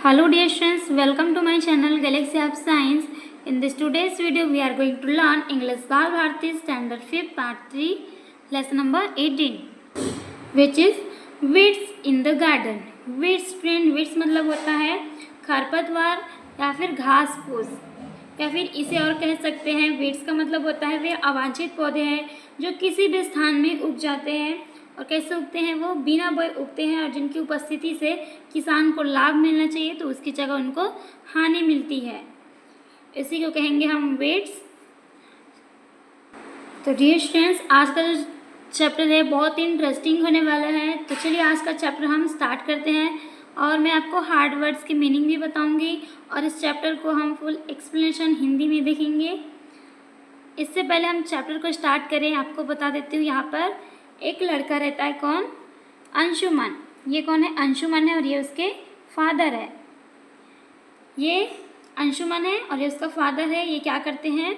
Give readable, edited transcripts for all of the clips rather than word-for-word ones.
Hello dear students, welcome to my channel Galaxy of Science. In this today's video we are going to learn English Bal Bharati Standard 5 Part 3 Lesson number 18 which is weeds in the garden. Weeds friend, weeds मतलब होता है खरपतवार या फिर घास फूस या फिर इसे और कह सकते हैं weeds का मतलब होता है वे अवांछित पौधे हैं जो किसी भी स्थान में उग जाते हैं और कैसे उगते हैं वो बिना बोए उगते हैं और जिनकी उपस्थिति से किसान को लाभ मिलना चाहिए तो उसकी जगह उनको हानि मिलती है, इसी को कहेंगे हम वेट्स। तो डियर स्टूडेंट्स, आज का जो चैप्टर है बहुत ही इंटरेस्टिंग होने वाला है। तो चलिए आज का चैप्टर हम स्टार्ट करते हैं और मैं आपको हार्ड वर्ड्स की मीनिंग भी बताऊंगी और इस चैप्टर को हम फुल एक्सप्लेनेशन हिंदी में देखेंगे। इससे पहले हम चैप्टर को स्टार्ट करें, आपको बता देती हूँ। यहाँ पर एक लड़का रहता है, कौन? अंशुमन। ये कौन है? अंशुमन है और ये उसके फादर है। ये अंशुमन है और ये उसका फादर है। ये क्या करते हैं?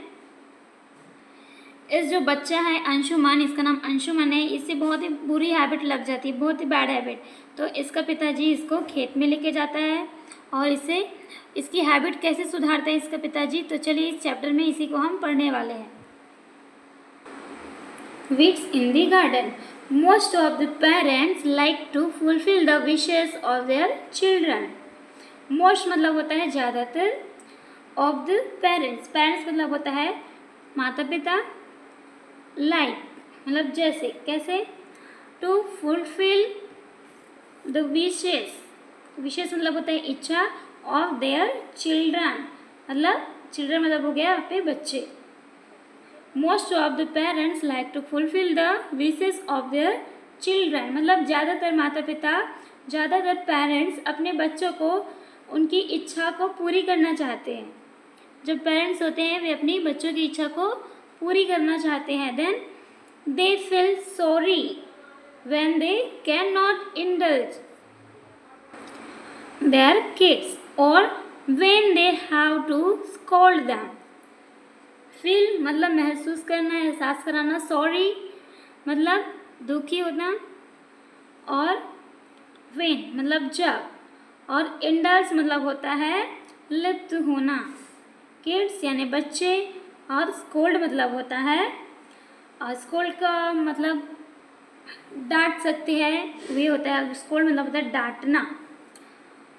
इस जो बच्चा है अंशुमन, इसका नाम अंशुमन है, इससे बहुत ही बुरी हैबिट लग जाती है, बहुत ही बैड हैबिट। तो इसका पिताजी इसको खेत में लेके जाता है और इसे इसकी हैबिट कैसे सुधारते हैं इसका पिताजी, तो चलिए इस चैप्टर में इसी को हम पढ़ने वाले हैं। Weeds in the garden. Most of the parents like to fulfill the wishes of their children. Most मतलब होता है ज़्यादातर, of the parents. Parents मतलब होता है माता पिता, like मतलब जैसे, कैसे? To fulfill the wishes. Wishes मतलब होता है इच्छा, of their children मतलब children मतलब हो गया यहाँ पे बच्चे। Most of the parents like to fulfill the wishes of their children मतलब ज़्यादातर माता पिता, ज़्यादातर पेरेंट्स अपने बच्चों को उनकी इच्छा को पूरी करना चाहते हैं। जब पेरेंट्स होते हैं वे अपनी बच्चों की इच्छा को पूरी करना चाहते हैं। Then they feel sorry when they cannot indulge their kids or when they have to scold them. Feel मतलब महसूस करना, एहसास कराना, सॉरी मतलब दुखी होना, और वेन मतलब जब, और इंडल्स मतलब होता है लिप्त होना, किड्स यानी बच्चे, और स्कोल्ड मतलब होता है, और स्कोल्ड का मतलब डांट सकते हैं, वे होता है स्कोल्ड मतलब होता है डांटना।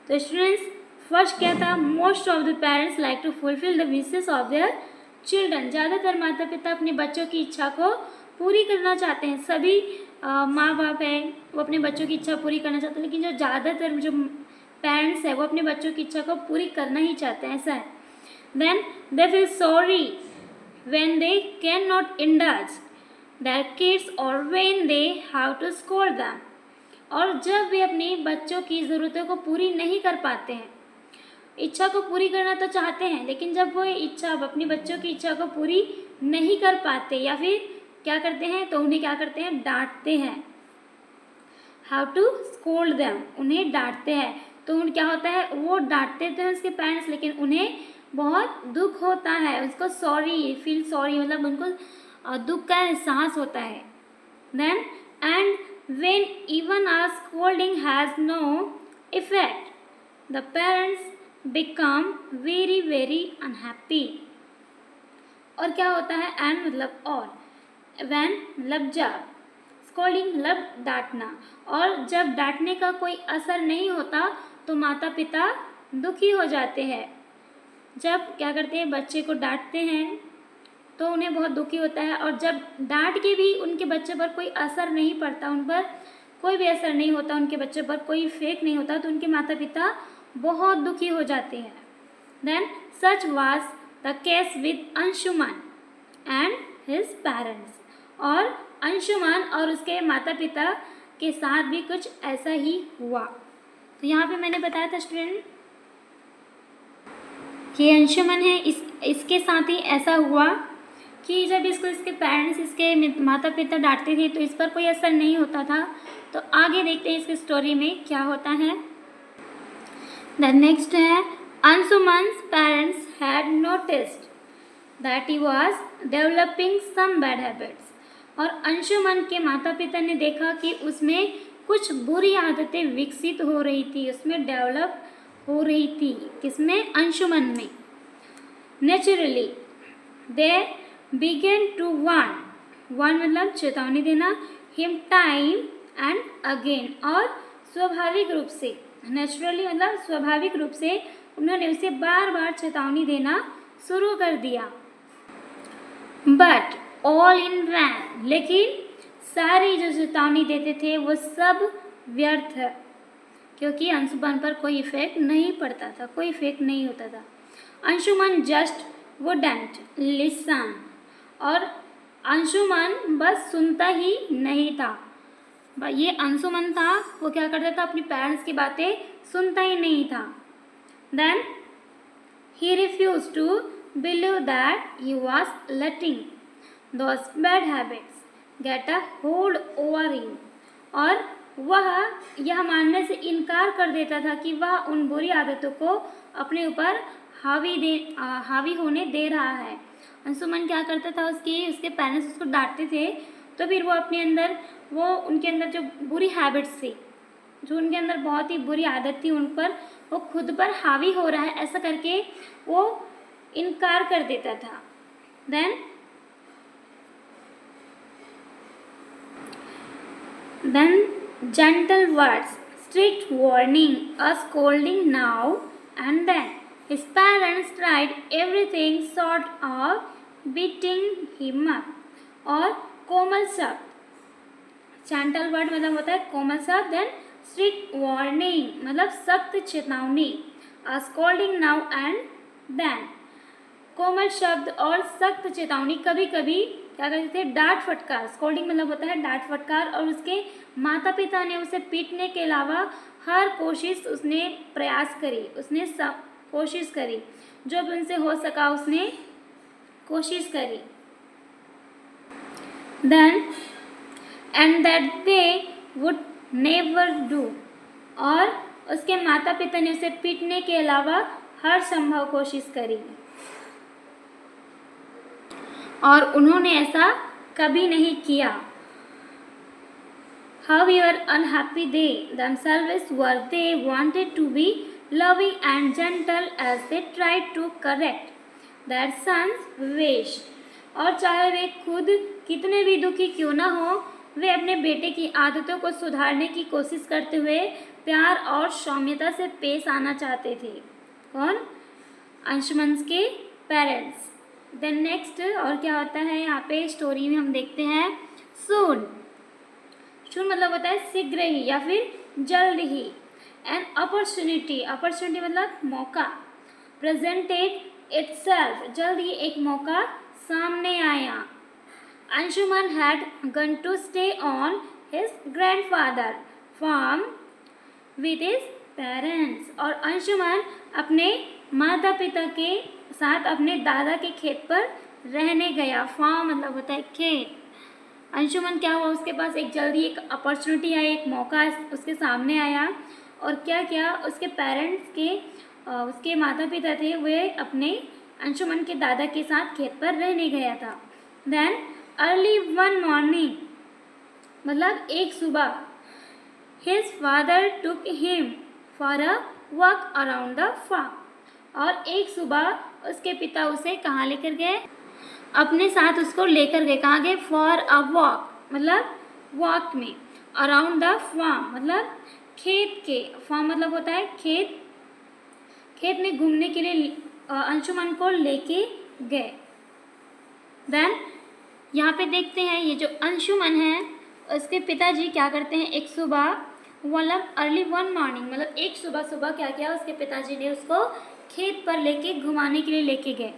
तो स्टूडेंट्स, फर्स्ट क्या था? Most of the parents like to fulfil the wishes of their children. ज़्यादातर माता पिता अपने बच्चों की इच्छा को पूरी करना चाहते हैं। सभी माँ बाप हैं वो अपने बच्चों की इच्छा पूरी करना चाहते हैं, लेकिन जो ज़्यादातर जो पेरेंट्स हैं वो अपने बच्चों की इच्छा को पूरी करना ही चाहते हैं, ऐसा है। Then they feel sorry when they can not indulge their kids और when they have to scold them. और जब वे अपने बच्चों की ज़रूरतों को पूरी नहीं कर पाते हैं, इच्छा को पूरी करना तो चाहते हैं लेकिन जब वो इच्छा अपने बच्चों की इच्छा को पूरी नहीं कर पाते या फिर क्या करते हैं तो उन्हें क्या करते हैं? डांटते हैं। हाउ टू स्कोल्ड देम, उन्हें डांटते हैं। तो उन क्या होता है? वो डांटते तो हैं उसके पेरेंट्स लेकिन उन्हें बहुत दुख होता है, उसको सॉरी फील सॉरी मतलब उनको दुख का एहसास होता है। Then and when even our scolding has no effect the parents become very very unhappy। और क्या होता है? and मतलब और, when मतलब जब, scolding मतलब डांटना, और जब डांटने का कोई असर नहीं होता तो माता पिता दुखी हो जाते हैं। जब क्या करते हैं? बच्चे को डांटते हैं तो उन्हें बहुत दुखी होता है, और जब डांट के भी उनके बच्चे पर कोई असर नहीं पड़ता, उन पर कोई भी असर नहीं होता, उनके बच्चे पर कोई इफेक्ट नहीं होता, तो उनके माता पिता बहुत दुखी हो जाते हैं। Then such was the case with Anshuman and his parents. और अंशुमन और उसके माता पिता के साथ भी कुछ ऐसा ही हुआ। तो यहाँ पे मैंने बताया था स्टूडेंट कि अंशुमन है, इसके साथ ही ऐसा हुआ कि जब इसको इसके पेरेंट्स, इसके माता पिता डांटते थे तो इस पर कोई असर नहीं होता था। तो आगे देखते हैं इसकी स्टोरी में क्या होता है। The next है, Anshuman's parents had noticed that he was developing some bad habits। और अंशुमन के माता पिता ने देखा कि उसमें कुछ बुरी आदतें विकसित हो रही थी, उसमें डेवलप हो रही थी, किसमें, अंशुमन में। Naturally they begin to warn मतलब चेतावनी देना, हिम टाइम एंड अगेन, और स्वाभाविक रूप से, नेचुरली मतलब स्वाभाविक रूप से उन्होंने उसे बार बार चेतावनी देना शुरू कर दिया। बट ऑल इन वैन, लेकिन सारी जो चेतावनी देते थे वो सब व्यर्थ है, क्योंकि अंशुमन पर कोई इफेक्ट नहीं पड़ता था, कोई इफेक्ट नहीं होता था। अंशुमन जस्ट वुडंट लिसन, और अंशुमन बस सुनता ही नहीं था। ये अंशुमन था, वो क्या करता था, अपनी पेरेंट्स की बातें सुनता ही नहीं था। Then he refused to believe that he was letting those bad habits get a hold over him, और वह यह मानने से इनकार कर देता था कि वह उन बुरी आदतों को अपने ऊपर हावी होने दे रहा है। अंशुमन क्या करता था, उसके पेरेंट्स उसको डांटते थे, तो फिर वो अपने अंदर उनके अंदर जो बुरी हैबिट्स थी, जो उनके अंदर बहुत ही बुरी आदत थी, उन पर वो खुद पर हावी हो रहा है, ऐसा करके वो इनकार कर देता था। Then gentle words, strict warning, a scolding now and then. His parents tried everything short of beating him up. और कोमल शब्द, gentle word मतलब होता है कोमल शब्द, then strict warning मतलब सख्त चेतावनी, a scolding now and then. कोमल शब्द और सख्त चेतावनी, कभी कभी क्या कहते थे, डांट फटकार, स्कोल्डिंग मतलब होता है डांट फटकार, और उसके माता पिता ने उसे पीटने के अलावा हर कोशिश उसने प्रयास करी, उसने सब कोशिश करी, जो भी उनसे हो सका उसने कोशिश करी। Then and that they would never do, और उसके माता पिता ने उसे पीटने के अलावा हर संभव कोशिश करी, और उन्होंने ऐसा कभी नहीं किया। However unhappy they themselves were, they wanted to be loving and gentle as they tried to correct their son's wish. और चाहे वे खुद कितने भी दुखी क्यों ना हो, वे अपने बेटे की आदतों को सुधारने की कोशिश करते हुए प्यार और सौम्यता से पेश आना चाहते थे। कौन? अंशुमन के पेरेंट्स। देन नेक्स्ट और क्या होता है यहाँ पे स्टोरी में हम देखते हैं सून। सून मतलब होता है शीघ्र ही या फिर जल्द ही। एन अपॉर्चुनिटी, अपॉर्चुनिटी मतलब मौका। प्रेजेंटेड इटसेल्फ, जल्द ही एक मौका सामने आया। Anshuman had gone to stay on his grandfather farm with his parents, और अंशुमन अपने माता पिता के साथ अपने दादा के खेत पर रहने गया। फार्म मतलब होता है खेत। अंशुमन क्या हुआ, उसके पास एक जल्दी एक अपॉर्चुनिटी आई, एक मौका उसके सामने आया, और क्या किया, उसके पेरेंट्स के उसके माता पिता थे, वे अपने अंशुमन के दादा के साथ खेत पर रहने गया था। देन अर्ली वन मॉर्निंग मतलब एक सुबह, his father took him for a walk around the farm, और एक सुबह उसके पिता उसे कहाँ लेकर गए, अपने साथ उसको लेकर गए। कहाँ गए? फॉर अ वॉक मतलब वॉक में, अराउंड द फार्म मतलब खेत के, फार्म मतलब होता है खेत, खेत में घूमने के लिए अंशुमन को लेके गए। देन यहाँ पे देखते हैं ये जो अंशुमन है उसके पिताजी क्या करते हैं, एक सुबह मतलब अर्ली वन मॉर्निंग मतलब एक सुबह क्या किया, उसके पिताजी ने उसको खेत पर लेके घुमाने के लिए लेके गए।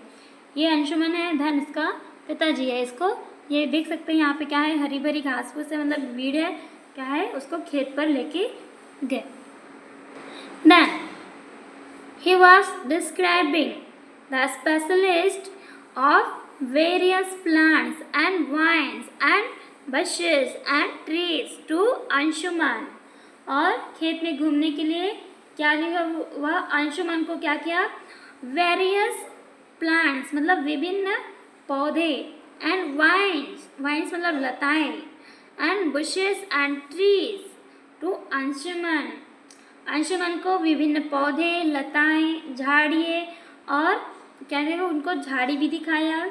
ये अंशुमन है, धन इसका पिताजी है। इसको ये देख सकते हैं यहाँ पे क्या है, हरी भरी घास फूस है मतलब भीड़ है, क्या है, उसको खेत पर लेके गए। Then he was describing the specialist of various plants and vines and bushes and trees to Anshuman, और खेत में घूमने के लिए क्या लिखा, वह अंशुमन को क्या किया, वेरियस प्लांट्स मतलब विभिन्न पौधे, एंड वाइन्स, वाइन्स मतलब लताएं, and bushes and trees to Anshuman, Anshuman को विभिन्न पौधे, लताएं, झाड़ियाँ और क्या देखो उनको झाड़ी भी दिखाया।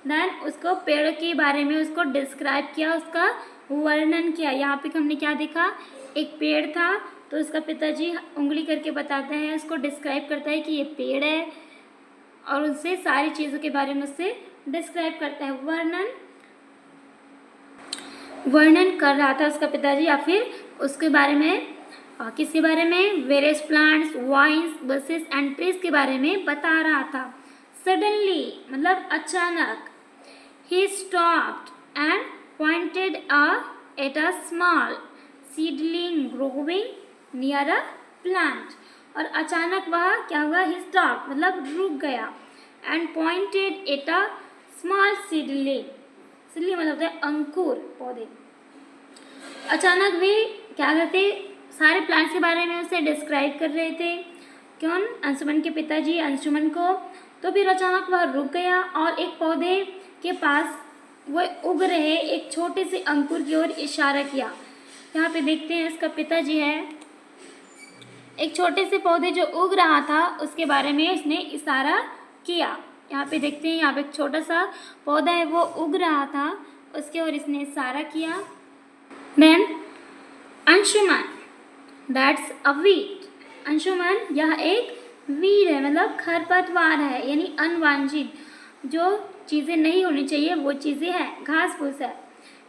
देन उसको पेड़ के बारे में उसको डिस्क्राइब किया, उसका वर्णन किया। यहाँ पे हमने क्या देखा, एक पेड़ था तो उसका पिताजी उंगली करके बताता है, उसको डिस्क्राइब करता है कि ये पेड़ है और उससे सारी चीज़ों के बारे में उससे डिस्क्राइब करता है, वर्णन कर रहा था उसका पिताजी, या फिर उसके बारे में किसके बारे में, various plants, vines, bushes and trees के बारे में बता रहा था। सडनली मतलब अचानक, he stopped and pointed at a small seedling growing near a plant। और अचानक वह क्या हुआ, he stopped मतलब रुक गया, and pointed at a small seedling, seedling मतलब होता है अंकुर पौधे। अचानक वे क्या करते, सारे प्लांट्स के बारे में उसे डिस्क्राइब कर रहे थे, कौन, अंशुमन के पिताजी अंशुमन को। तो फिर अचानक वह रुक गया और एक पौधे के पास वह उग रहे एक छोटे से अंकुर की ओर इशारा किया। यहाँ पे देखते हैं इसका पिताजी है, एक छोटे से पौधे जो उग रहा था उसके बारे में उसने इशारा किया। यहाँ पे देखते हैं, यहाँ पे एक छोटा सा पौधा है वो उग रहा था, उसके ओर इसने इशारा किया। Then Anshuman, that's a weed. Anshuman यह एक वीड है, मतलब खरपतवार है, यानी अनवांछित जो चीज़ें नहीं होनी चाहिए वो चीज़ें हैं, घास फूस है।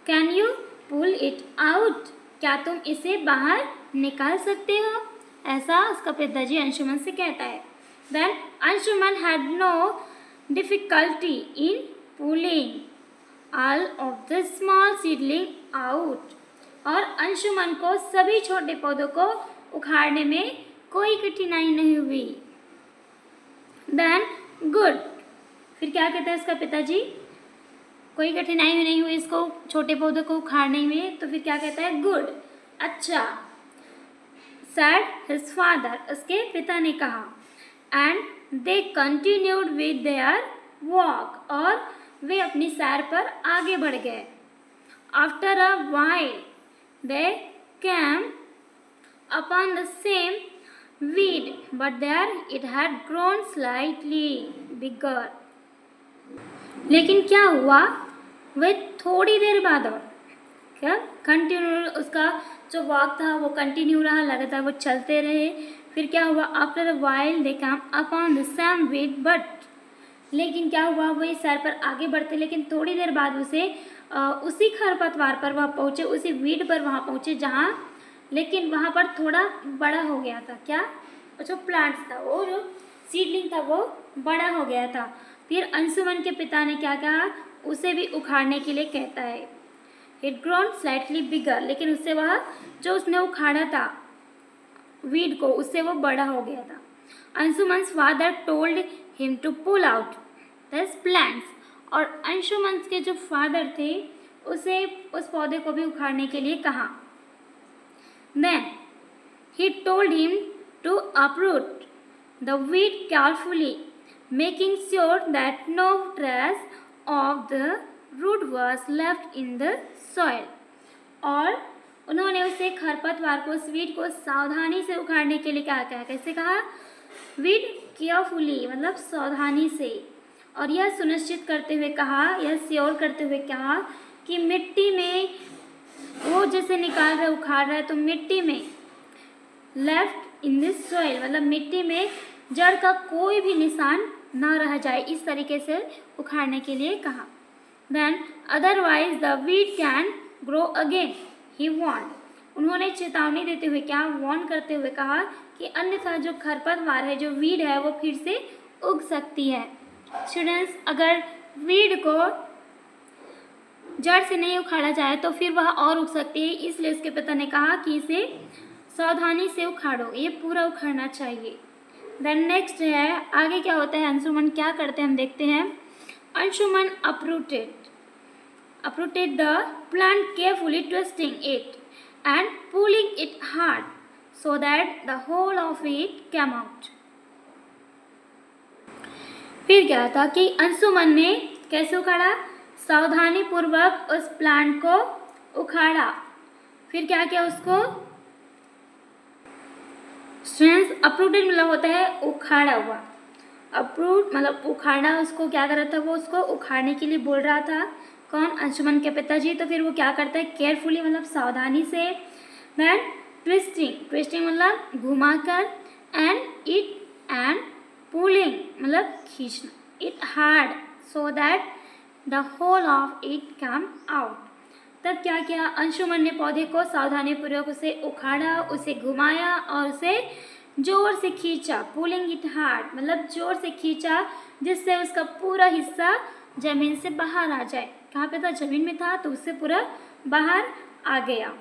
Can you pull it out, क्या तुम इसे बाहर निकाल सकते हो, ऐसा उसका पिताजी अंशुमन से कहता है। Then Anshuman had no difficulty in pulling all of the small seedling out. और अंशुमन को सभी छोटे पौधों को उखाड़ने में कोई कठिनाई नहीं हुई। देन गुड, फिर क्या कहता है उसका पिताजी, कोई कठिनाई नहीं हुई इसको छोटे पौधों को उखाड़ने में, तो फिर क्या कहता है, गुड, अच्छा। सैड हिज फादर, उसके पिता ने कहा। And they continued with their walk, और वे अपनी सैर पर आगे बढ़ गए। After a while they came upon the same weed, but there it had grown slightly bigger। लेकिन क्या हुआ, वह थोड़ी देर बाद और क्या कंटिन्यू, उसका जो वॉक था वो कंटिन्यू रहा, लगातार वो चलते रहे। फिर क्या हुआ, after a while they come upon the same weed, but लेकिन क्या हुआ, वही सैर पर आगे बढ़ते, लेकिन थोड़ी देर बाद उसे उसी खरपतवार पर वह पहुँचे, उसी वीड पर वहाँ पहुँचे जहाँ, लेकिन वहाँ पर थोड़ा बड़ा हो गया था, क्या, जो प्लांट्स था वो जो सीडलिंग था वो बड़ा हो गया था। फिर अंशुमन के पिता ने क्या कहा, उसे भी उखाड़ने के लिए कहता है। इट ग्रोन स्लाइटली बिगर, लेकिन उससे वह जो उसने उखाड़ा था वीड को, उससे वो बड़ा हो गया था। Anshuman's father told him to pull out this plants, और अंशुमन के जो फादर थे उसे उस पौधे को भी उखाड़ने के लिए कहा। Then he told him to uproot the weed carefully, making sure that no trace of the root was left in the soil. और उन्होंने उसे खरपतवार को, उस वीड को सावधानी से उखाड़ने के लिए कहा। क्या कैसे कहा, वीड केयरफुली मतलब सावधानी से, और यह सुनिश्चित करते हुए कहा, यह श्योर करते हुए कहा कि मिट्टी में वो जैसे निकाल रहा है, उखाड़ रहा है, तो मिट्टी में लेफ्ट इन दिस सॉइल मतलब मिट्टी में जड़ का कोई भी निशान ना रह जाए, इस तरीके से उखाड़ने के लिए कहा। Then otherwise the weed can grow again he warned, उन्होंने चेतावनी देते हुए क्या, वॉर्न करते हुए कहा कि अन्यथा जो खरपतवार है, जो वीड है, वो फिर से उग सकती है। स्टूडेंट्स, अगर वीड को जड़ से नहीं उखाड़ा जाए तो फिर वह और उग सकती है, इसलिए उसके पिता ने कहा कि इसे सावधानी से उखाड़ो, ये पूरा उखाड़ना चाहिए। देन नेक्स्ट है, आगे क्या होता है, अंशुमन क्या करते हैं हम देखते हैं। Anshuman uprooted the plant carefully, twisting it and pulling it hard so that the whole of it came out। फिर क्या था कि अंशुमन ने कैसे उखाड़ा, सावधानी पूर्वक उस प्लांट को उखाड़ा। फिर क्या किया, उसको स्टूडेंट्स अप्रूटेड मतलब होता है उखाड़ा हुआ। अप्रूट मतलब उखाड़ा, उसको क्या कर रहा था, वो उसको उखाड़ने के लिए बोल रहा था कौन, अंशुमन के पिताजी। तो फिर वो क्या करता है, केयरफुली मतलब सावधानी से, देन ट्विस्टिंग, ट्विस्टिंग मतलब घुमाकर, एंड पुलिंग मतलब खींचना, it hard so that the whole of it come out. तब क्या किया, अंशुमन ने पौधे को सावधानीपूर्वक उसे उखाड़ा, उसे घुमाया और उसे जोर से खींचा। पुलिंग इट हार्ड मतलब जोर से खींचा, जिससे उसका पूरा हिस्सा जमीन से बाहर आ जाए। कहाँ पे था, जमीन में था, तो उससे पूरा बाहर आ गया।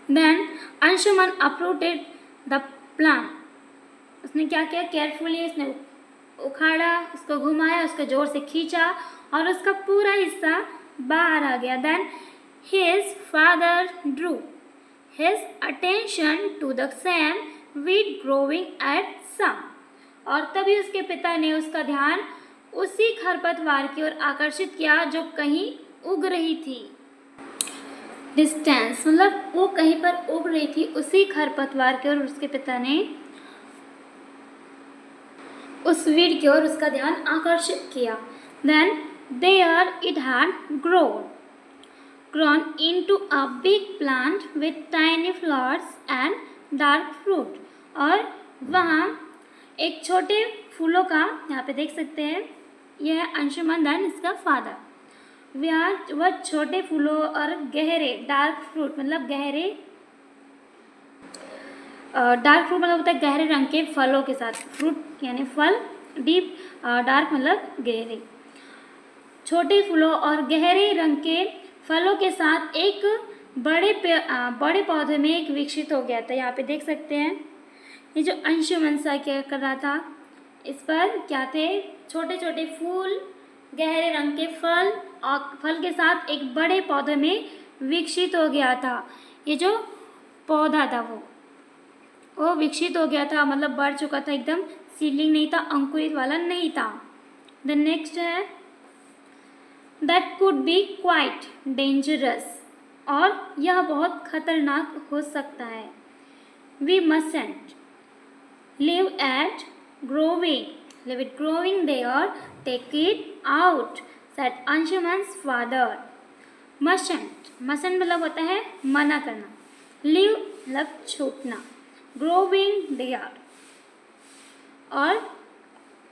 Then Anshuman uprooted the plant, उसने क्या किया, केयरफुली उसने उखाड़ा, उसको घुमाया, उसको जोर से खींचा और उसका पूरा हिस्सा बाहर आ गया। Then his father drew his attention to the same weed growing at some, और तभी उसके पिता ने उसका ध्यान उसी खरपतवार की ओर आकर्षित किया जो कहीं उग रही थी। डिस्टेंस मतलब वो कहीं पर उग रही थी, उसी खरपतवार की ओर उसके पिता ने उस वीड की ओर उसका ध्यान आकर्षित किया। Then there it had grown into a big plant with tiny flowers and dark fruit, और वहाँ एक छोटे फूलों का, यहाँ पे देख सकते हैं, यह है अंशुमन देन इसका फादर, वह छोटे फूलों और गहरे डार्क फ्रूट मतलब गहरे डार्क फ्रूट मतलब होता है गहरे रंग के फलों के साथ, फ्रूट यानी फल, डीप डार्क मतलब गहरे, छोटे फूलों और गहरे रंग के फलों के साथ एक बड़े पौधे में एक विकसित हो गया था। यहाँ पे देख सकते हैं ये जो अंशुमन सा क्या कर रहा था, इस पर क्या थे, छोटे छोटे फूल, गहरे रंग के फल और फल के साथ एक बड़े पौधे में विकसित हो गया था। ये जो पौधा था वो विकसित हो गया था मतलब बढ़ चुका था, एकदम सीडलिंग नहीं था, अंकुरित वाला नहीं था। द नेक्स्ट है that could be quite dangerous, और यह बहुत खतरनाक हो सकता है। We mustn't leave it growing there, take it out, said Anshuman's father. Mustn't मतलब होता है मना करना, लिव मतलब छूटना, ग्रोविंग देयर और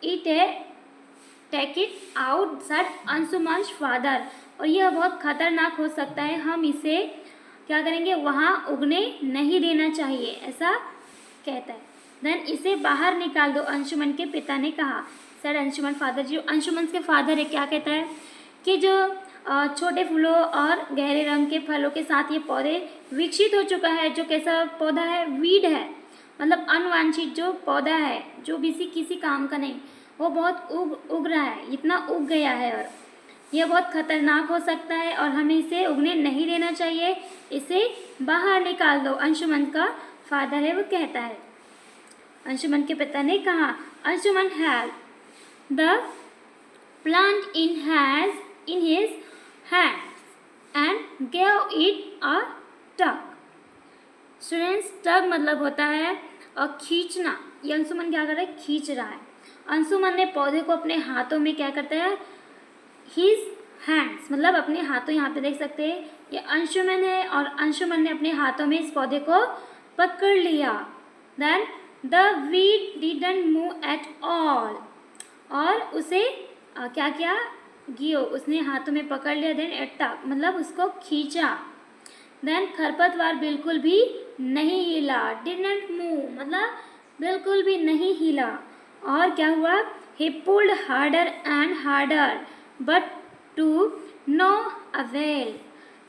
इट है take it out said Anshuman's father, और यह बहुत खतरनाक हो सकता है, हम इसे क्या करेंगे, वहाँ उगने नहीं देना चाहिए, ऐसा कहता है। देन इसे बाहर निकाल दो, अंशुमन के पिता ने कहा, सेड अंशुमन फादर। जो अंशुमन के फादर है क्या कहता है कि जो छोटे फूलों और गहरे रंग के फलों के साथ ये पौधे विकसित हो चुका है, जो कैसा पौधा है, वीड है मतलब अनवांछित जो पौधा है, जो किसी काम का नहीं, वो बहुत उग रहा है, इतना उग गया है और यह बहुत खतरनाक हो सकता है और हमें इसे उगने नहीं देना चाहिए, इसे बाहर निकाल दो, अंशुमन का फादर है वो कहता है। अंशुमन के पिता ने कहा, Anshuman had the plant in his hands and gave it a tug. Students tug मतलब होता है और खींचना, ये अंशुमन क्या कर रहा है, खींच रहा है। अंशुमन ने पौधे को अपने हाथों में क्या करता है, हिज हैंड्स मतलब अपने हाथों, यहाँ पे देख सकते हैं ये अंशुमन है और अंशुमन ने अपने हाथों में इस पौधे को पकड़ लिया। Then the weed didn't move at all, और उसे क्या किया, गियो उसने हाथों में पकड़ लिया, देन एट्टा मतलब उसको खींचा। देन खरपतवार बिल्कुल भी नहीं हिला, डिडंट मूव मतलब बिल्कुल भी नहीं हिला, और क्या हुआ, he pulled harder and harder but to no avail,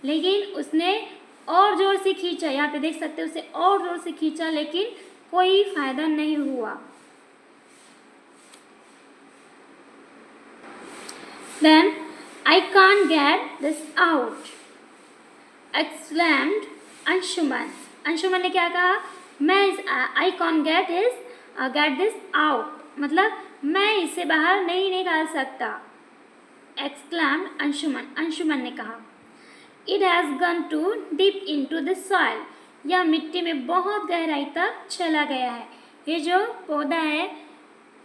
लेकिन उसने और जोर से खींचा, यहाँ पे देख सकते हैं उसे और जोर से खींचा लेकिन कोई फायदा नहीं हुआ। Then I can't get this out, exclaimed Anshuman. Anshuman ने क्या कहा, मैं I can't get this out मतलब मैं इसे बाहर नहीं निकाल सकता। exclaimed अंशुमन ने कहा, it has gone too deep into the soil, यह मिट्टी में बहुत गहराई तक चला गया है। ये जो पौधा है,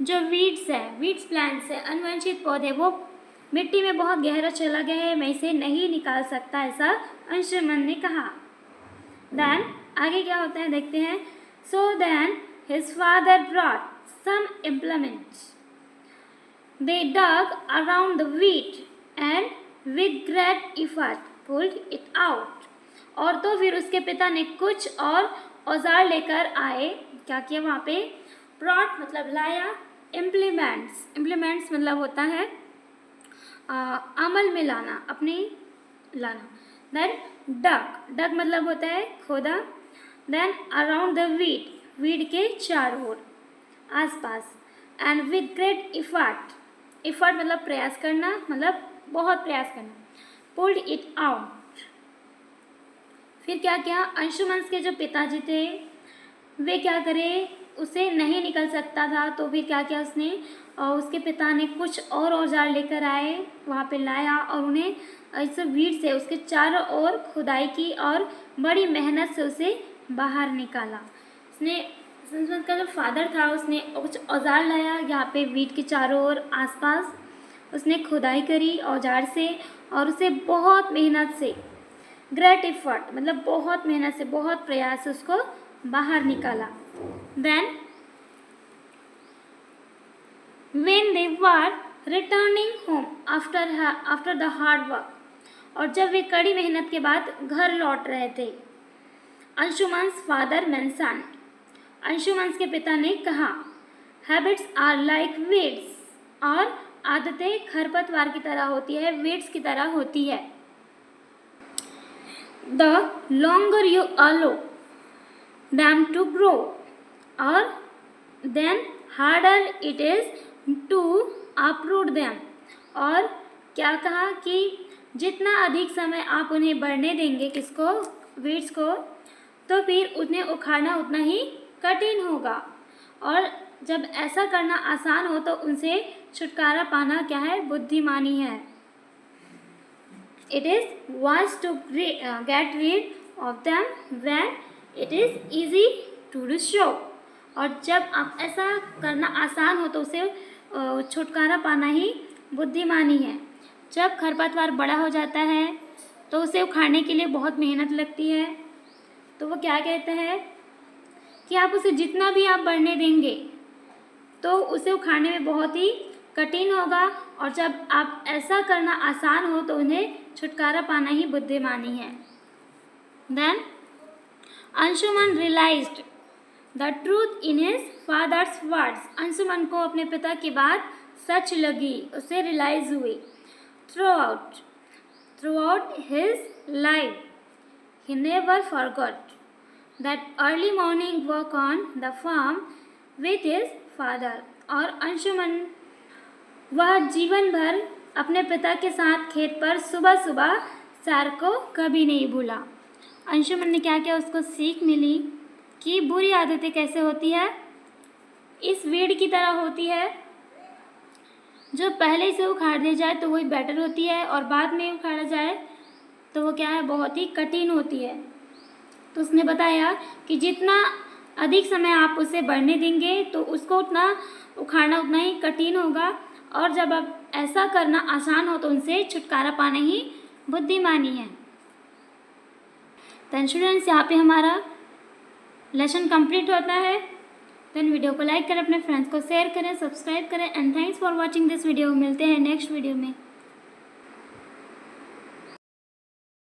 जो वीड्स है, वीड्स प्लांट्स है, अनुवंशित पौधे, वो मिट्टी में बहुत गहरा चला गया है, मैं इसे नहीं निकाल सकता, ऐसा अंशुमन ने कहा। देन आगे क्या होता है देखते हैं। So then his father brought some implements, they dug around the weed and with great effort pulled it out. और तो फिर उसके पिता ने कुछ और औजार लेकर आए। क्या किया वहाँ पे? ब्रॉट मतलब लाया, इम्प्लीमेंट्स मतलब होता है अमल में लाना, अपने लाना। देन डग मतलब होता है खोदा। देन अराउंड द वीड के चारों ओर, आसपास। एंड विद ग्रेट इफर्ट मतलब प्रयास करना, मतलब बहुत प्रयास करना। Pulled it out. फिर क्या किया? अंशुमन के जो पिताजी थे वे क्या करे, उसे नहीं निकल सकता था, तो फिर क्या किया उसने, उसके पिता ने कुछ और औजार लेकर आए, वहाँ पे लाया और उन्हें इस वीड से उसके चारों ओर खुदाई की और बड़ी मेहनत से उसे बाहर निकाला। उसने, अंशुमन का जो फादर था उसने कुछ औजार लाया, यहाँ पे वीड के चारों ओर आसपास उसने खुदाई करी औजार से और उसे बहुत मेहनत से, ग्रेट एफर्ट मतलब बहुत मेहनत से, बहुत प्रयास से उसको बाहर निकाला। Then when they were returning home after the hard work, और जब वे कड़ी मेहनत के बाद घर लौट रहे थे, अंशुमन्स फादर मेंशन, अंशुमन्स के पिता ने कहा, हैबिट्स आर लाइक वीड्स, और आदतें खरपतवार की तरह होती है, वीड्स की तरह होती है। The longer you allow them to grow, or then harder it is to uproot them। और क्या कहा कि जितना अधिक समय आप उन्हें बढ़ने देंगे, किसको? वीड्स को, तो फिर उन्हें उखाड़ना उतना ही कठिन होगा, और जब ऐसा करना आसान हो तो उनसे छुटकारा पाना क्या है? बुद्धिमानी है। It is wise to get rid of them when it is easy to do so। और जब आप ऐसा करना आसान हो तो उसे छुटकारा पाना ही बुद्धिमानी है। जब खरपतवार बड़ा हो जाता है तो उसे उखाड़ने के लिए बहुत मेहनत लगती है, तो वो क्या कहते हैं कि आप उसे जितना भी आप बढ़ने देंगे तो उसे उखाड़ने में बहुत ही कठिन होगा, और जब आप ऐसा करना आसान हो तो उन्हें छुटकारा पाना ही बुद्धिमानी है। Then Anshuman realised the truth in his father's words, Anshuman को अपने पिता की बात सच लगी, उसे रियलाइज हुई। Throughout his life he never forgot that early morning work on the farm with his father, और अंशुमन वह जीवन भर अपने पिता के साथ खेत पर सुबह सुबह सैर को कभी नहीं भूला। अंशुमन ने क्या किया, उसको सीख मिली कि बुरी आदतें कैसे होती है, इस वीड की तरह होती है, जो पहले से उखाड़ दी जाए तो वही बेटर होती है, और बाद में उखाड़ा जाए तो वो क्या है? बहुत ही कठिन होती है। तो उसने बताया कि जितना अधिक समय आप उसे बढ़ने देंगे तो उसको उतना उखाड़ना उतना ही कठिन होगा, और जब अब ऐसा करना आसान हो तो उनसे छुटकारा पाना ही बुद्धिमानी है। तो स्टूडेंट्स, यहाँ पे हमारा लेसन कंप्लीट होता है। देन वीडियो को लाइक करें, अपने फ्रेंड्स को शेयर करें, सब्सक्राइब करें, and thanks for watching this video. मिलते हैं नेक्स्ट वीडियो में।